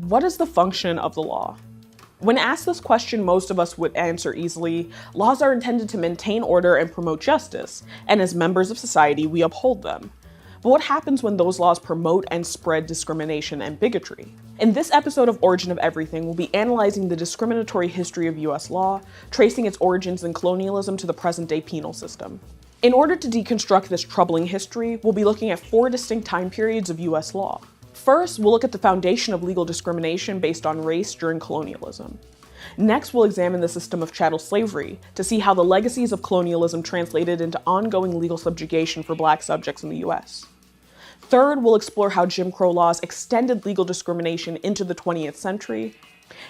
What is the function of the law? When asked this question, most of us would answer easily, laws are intended to maintain order and promote justice, and as members of society, we uphold them. But what happens when those laws promote and spread discrimination and bigotry? In this episode of Origin of Everything, we'll be analyzing the discriminatory history of US law, tracing its origins in colonialism to the present-day penal system. In order to deconstruct this troubling history, we'll be looking at 4 distinct time periods of US law. First, we'll look at the foundation of legal discrimination based on race during colonialism. Next, we'll examine the system of chattel slavery to see how the legacies of colonialism translated into ongoing legal subjugation for Black subjects in the US. Third, we'll explore how Jim Crow laws extended legal discrimination into the 20th century.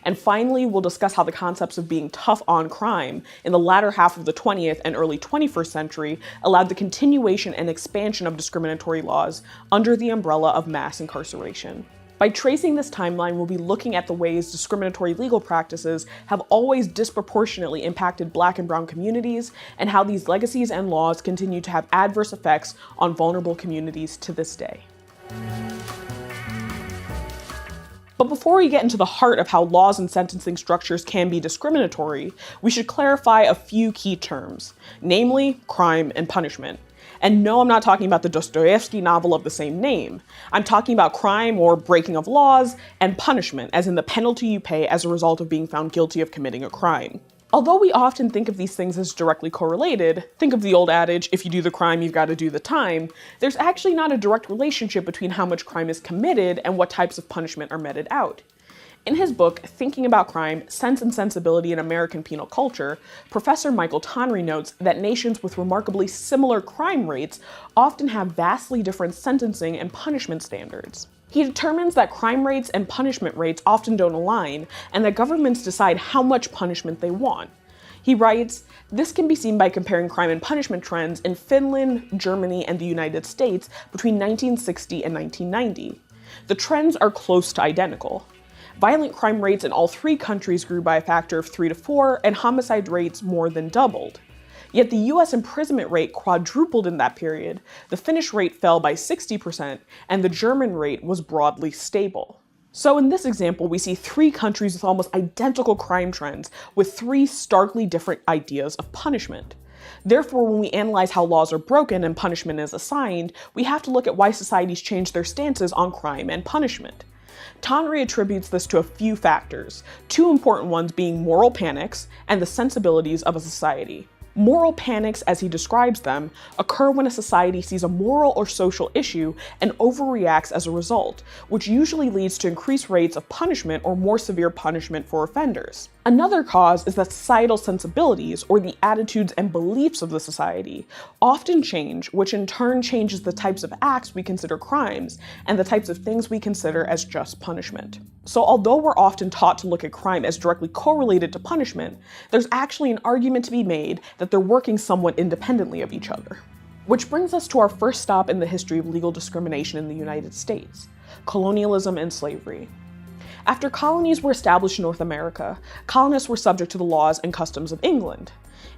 And finally, we'll discuss how the concepts of being tough on crime in the latter half of the 20th and early 21st century allowed the continuation and expansion of discriminatory laws under the umbrella of mass incarceration. By tracing this timeline, we'll be looking at the ways discriminatory legal practices have always disproportionately impacted Black and brown communities, and how these legacies and laws continue to have adverse effects on vulnerable communities to this day. But before we get into the heart of how laws and sentencing structures can be discriminatory, we should clarify a few key terms, namely crime and punishment. And no, I'm not talking about the Dostoevsky novel of the same name. I'm talking about crime or breaking of laws and punishment, as in the penalty you pay as a result of being found guilty of committing a crime. Although we often think of these things as directly correlated, think of the old adage, if you do the crime, you've got to do the time, there's actually not a direct relationship between how much crime is committed and what types of punishment are meted out. In his book, Thinking About Crime, Sense and Sensibility in American Penal Culture, Professor Michael Tonry notes that nations with remarkably similar crime rates often have vastly different sentencing and punishment standards. He determines that crime rates and punishment rates often don't align, and that governments decide how much punishment they want. He writes, "This can be seen by comparing crime and punishment trends in Finland, Germany, and the United States between 1960 and 1990. The trends are close to identical. Violent crime rates in all 3 countries grew by a factor of 3 to 4, and homicide rates more than doubled. Yet the US imprisonment rate quadrupled in that period, the Finnish rate fell by 60%, and the German rate was broadly stable." So in this example, we see 3 countries with almost identical crime trends, with 3 starkly different ideas of punishment. Therefore, when we analyze how laws are broken and punishment is assigned, we have to look at why societies change their stances on crime and punishment. Tonry attributes this to a few factors, 2 important ones being moral panics and the sensibilities of a society. Moral panics, as he describes them, occur when a society sees a moral or social issue and overreacts as a result, which usually leads to increased rates of punishment or more severe punishment for offenders. Another cause is that societal sensibilities, or the attitudes and beliefs of the society, often change, which in turn changes the types of acts we consider crimes and the types of things we consider as just punishment. So although we're often taught to look at crime as directly correlated to punishment, there's actually an argument to be made that they're working somewhat independently of each other. Which brings us to our first stop in the history of legal discrimination in the United States: colonialism and slavery. After colonies were established in North America, colonists were subject to the laws and customs of England.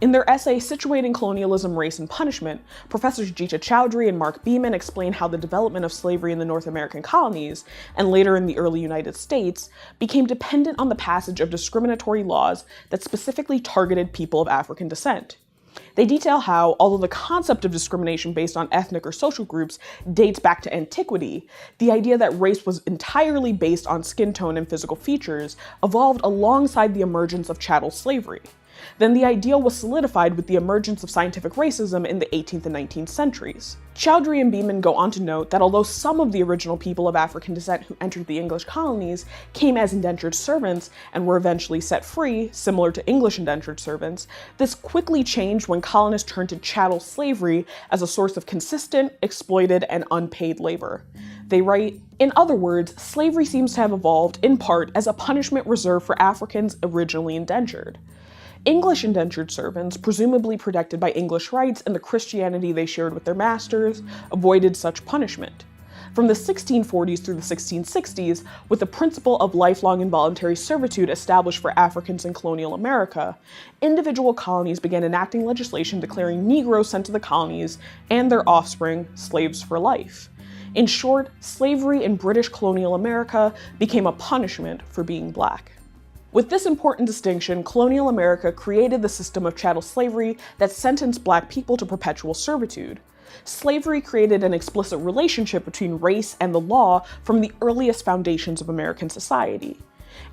In their essay Situating Colonialism, Race, and Punishment, Professors Jeeta Chowdhury and Mark Beeman explain how the development of slavery in the North American colonies, and later in the early United States, became dependent on the passage of discriminatory laws that specifically targeted people of African descent. They detail how, although the concept of discrimination based on ethnic or social groups dates back to antiquity, the idea that race was entirely based on skin tone and physical features evolved alongside the emergence of chattel slavery. Then the ideal was solidified with the emergence of scientific racism in the 18th and 19th centuries. Chowdhury and Beeman go on to note that although some of the original people of African descent who entered the English colonies came as indentured servants and were eventually set free, similar to English indentured servants, this quickly changed when colonists turned to chattel slavery as a source of consistent, exploited, and unpaid labor. They write, "In other words, slavery seems to have evolved in part as a punishment reserved for Africans originally indentured. English indentured servants, presumably protected by English rights and the Christianity they shared with their masters, avoided such punishment. From the 1640s through the 1660s, with the principle of lifelong involuntary servitude established for Africans in colonial America, individual colonies began enacting legislation declaring Negroes sent to the colonies and their offspring slaves for life. In short, slavery in British colonial America became a punishment for being Black. With this important distinction, colonial America created the system of chattel slavery that sentenced Black people to perpetual servitude. Slavery created an explicit relationship between race and the law from the earliest foundations of American society.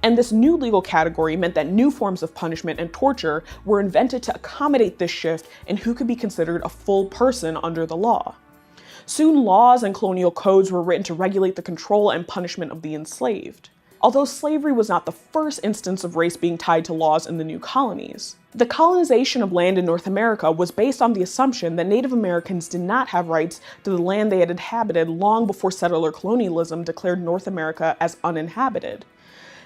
And this new legal category meant that new forms of punishment and torture were invented to accommodate this shift in who could be considered a full person under the law. Soon, laws and colonial codes were written to regulate the control and punishment of the enslaved. Although slavery was not the first instance of race being tied to laws in the new colonies. The colonization of land in North America was based on the assumption that Native Americans did not have rights to the land they had inhabited long before settler colonialism declared North America as uninhabited.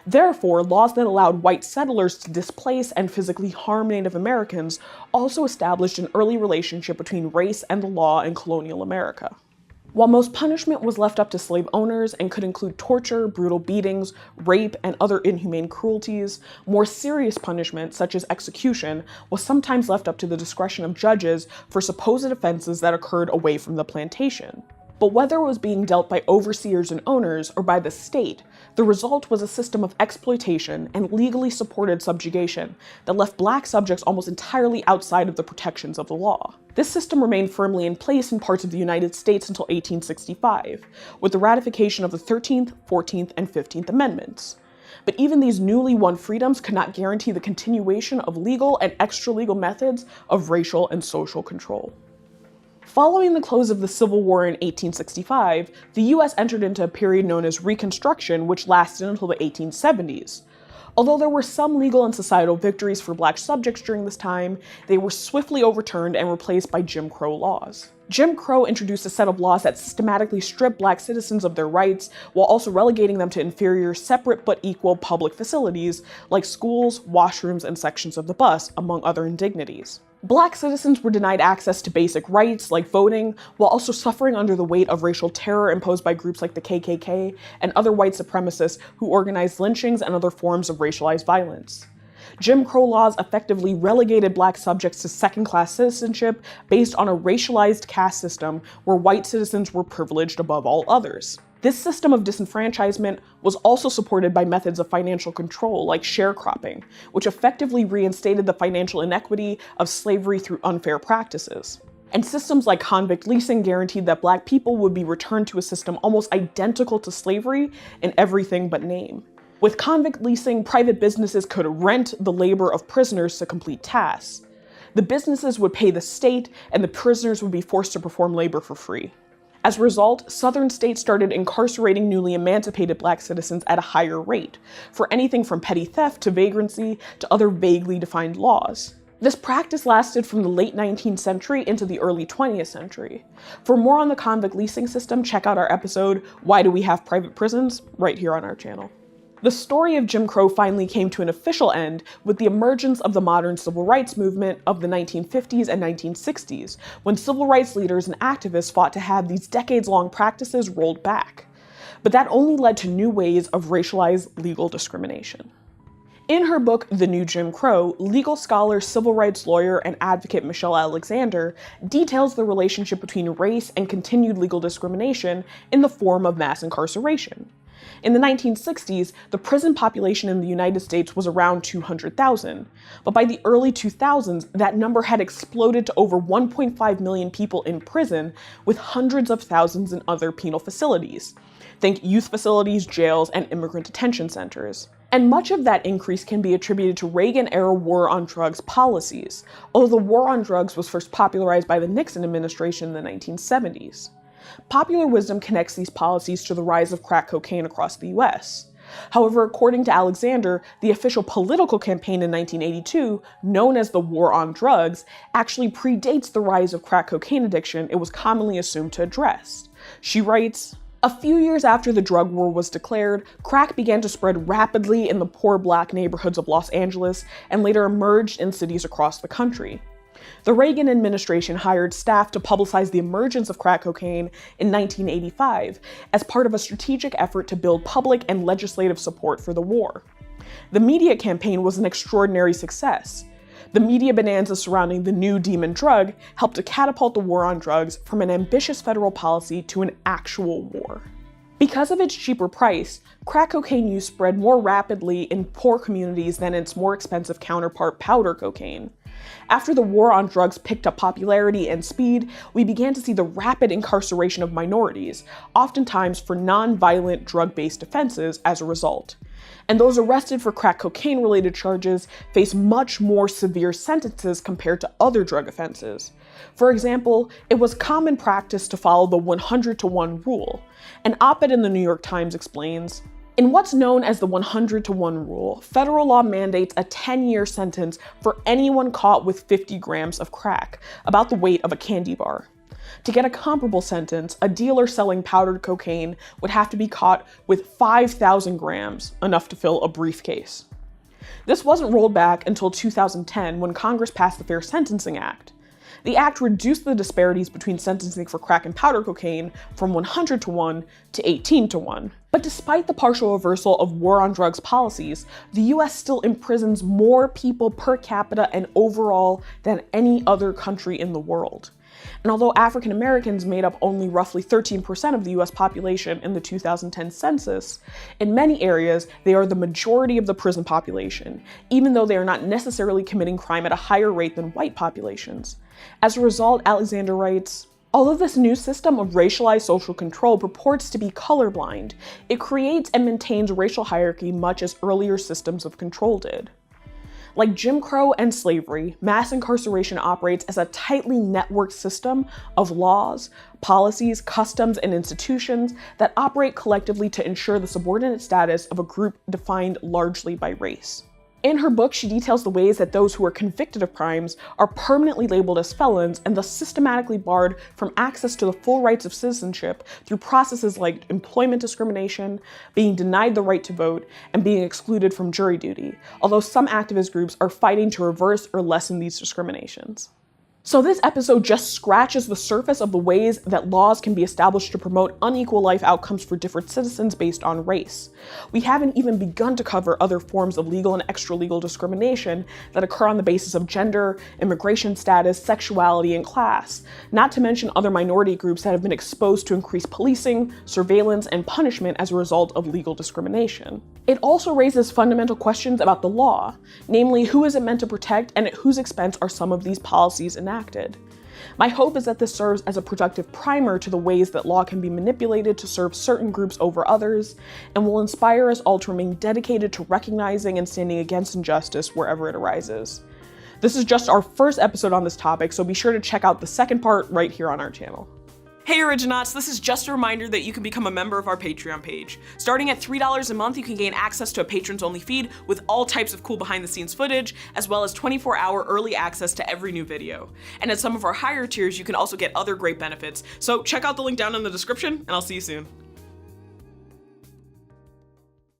Therefore, laws that allowed white settlers to displace and physically harm Native Americans also established an early relationship between race and the law in colonial America. While most punishment was left up to slave owners and could include torture, brutal beatings, rape, and other inhumane cruelties, more serious punishment, such as execution, was sometimes left up to the discretion of judges for supposed offenses that occurred away from the plantation. But whether it was being dealt by overseers and owners or by the state, the result was a system of exploitation and legally supported subjugation that left Black subjects almost entirely outside of the protections of the law. This system remained firmly in place in parts of the United States until 1865, with the ratification of the 13th, 14th, and 15th Amendments. But even these newly won freedoms could not guarantee the continuation of legal and extra-legal methods of racial and social control. Following the close of the Civil War in 1865, the US entered into a period known as Reconstruction, which lasted until the 1870s. Although there were some legal and societal victories for Black subjects during this time, they were swiftly overturned and replaced by Jim Crow laws. Jim Crow introduced a set of laws that systematically stripped Black citizens of their rights while also relegating them to inferior, separate but equal public facilities like schools, washrooms, and sections of the bus, among other indignities. Black citizens were denied access to basic rights like voting, while also suffering under the weight of racial terror imposed by groups like the KKK and other white supremacists who organized lynchings and other forms of racialized violence. Jim Crow laws effectively relegated Black subjects to second-class citizenship based on a racialized caste system where white citizens were privileged above all others. This system of disenfranchisement was also supported by methods of financial control like sharecropping, which effectively reinstated the financial inequity of slavery through unfair practices. And systems like convict leasing guaranteed that Black people would be returned to a system almost identical to slavery in everything but name. With convict leasing, private businesses could rent the labor of prisoners to complete tasks. The businesses would pay the state, and the prisoners would be forced to perform labor for free. As a result, Southern states started incarcerating newly emancipated Black citizens at a higher rate, for anything from petty theft to vagrancy to other vaguely defined laws. This practice lasted from the late 19th century into the early 20th century. For more on the convict leasing system, check out our episode, Why Do We Have Private Prisons?, right here on our channel. The story of Jim Crow finally came to an official end with the emergence of the modern civil rights movement of the 1950s and 1960s, when civil rights leaders and activists fought to have these decades-long practices rolled back. But that only led to new ways of racialized legal discrimination. In her book, The New Jim Crow, legal scholar, civil rights lawyer, and advocate Michelle Alexander details the relationship between race and continued legal discrimination in the form of mass incarceration. In the 1960s, the prison population in the United States was around 200,000, but by the early 2000s, that number had exploded to over 1.5 million people in prison, with hundreds of thousands in other penal facilities. Think youth facilities, jails, and immigrant detention centers. And much of that increase can be attributed to Reagan-era war on drugs policies, although the war on drugs was first popularized by the Nixon administration in the 1970s. Popular wisdom connects these policies to the rise of crack cocaine across the US. However, according to Alexander, the official political campaign in 1982, known as the War on Drugs, actually predates the rise of crack cocaine addiction it was commonly assumed to address. She writes, "A few years after the drug war was declared, crack began to spread rapidly in the poor Black neighborhoods of Los Angeles and later emerged in cities across the country. The Reagan administration hired staff to publicize the emergence of crack cocaine in 1985 as part of a strategic effort to build public and legislative support for the war. The media campaign was an extraordinary success. The media bonanza surrounding the new demon drug helped to catapult the war on drugs from an ambitious federal policy to an actual war. Because of its cheaper price, crack cocaine use spread more rapidly in poor communities than its more expensive counterpart powder cocaine. After the war on drugs picked up popularity and speed, we began to see the rapid incarceration of minorities, oftentimes for non-violent drug-based offenses as a result. And those arrested for crack cocaine-related charges face much more severe sentences compared to other drug offenses. For example, it was common practice to follow the 100-to-1 rule. An op-ed in the New York Times explains, "In what's known as the 100-to-1 rule, federal law mandates a 10-year sentence for anyone caught with 50 grams of crack, about the weight of a candy bar. To get a comparable sentence, a dealer selling powdered cocaine would have to be caught with 5,000 grams, enough to fill a briefcase." This wasn't rolled back until 2010 when Congress passed the Fair Sentencing Act. The act reduced the disparities between sentencing for crack and powder cocaine from 100-to-1 to 18-to-1. But despite the partial reversal of war on drugs policies, the US still imprisons more people per capita and overall than any other country in the world. And although African Americans made up only roughly 13% of the US population in the 2010 census, in many areas they are the majority of the prison population, even though they are not necessarily committing crime at a higher rate than white populations. As a result, Alexander writes, "Although this new system of racialized social control purports to be colorblind, it creates and maintains racial hierarchy much as earlier systems of control did." Like Jim Crow and slavery, mass incarceration operates as a tightly networked system of laws, policies, customs, and institutions that operate collectively to ensure the subordinate status of a group defined largely by race. In her book, she details the ways that those who are convicted of crimes are permanently labeled as felons and thus systematically barred from access to the full rights of citizenship through processes like employment discrimination, being denied the right to vote, and being excluded from jury duty, although some activist groups are fighting to reverse or lessen these discriminations. So this episode just scratches the surface of the ways that laws can be established to promote unequal life outcomes for different citizens based on race. We haven't even begun to cover other forms of legal and extra-legal discrimination that occur on the basis of gender, immigration status, sexuality, and class, not to mention other minority groups that have been exposed to increased policing, surveillance, and punishment as a result of legal discrimination. It also raises fundamental questions about the law, namely who is it meant to protect and at whose expense are some of these policies enacted. My hope is that this serves as a productive primer to the ways that law can be manipulated to serve certain groups over others, and will inspire us all to remain dedicated to recognizing and standing against injustice wherever it arises. This is just our first episode on this topic, so be sure to check out the second part right here on our channel. Hey Originauts, this is just a reminder that you can become a member of our Patreon page. Starting at $3 a month, you can gain access to a patrons-only feed with all types of cool behind-the-scenes footage, as well as 24-hour early access to every new video. And at some of our higher tiers, you can also get other great benefits. So check out the link down in the description, and I'll see you soon.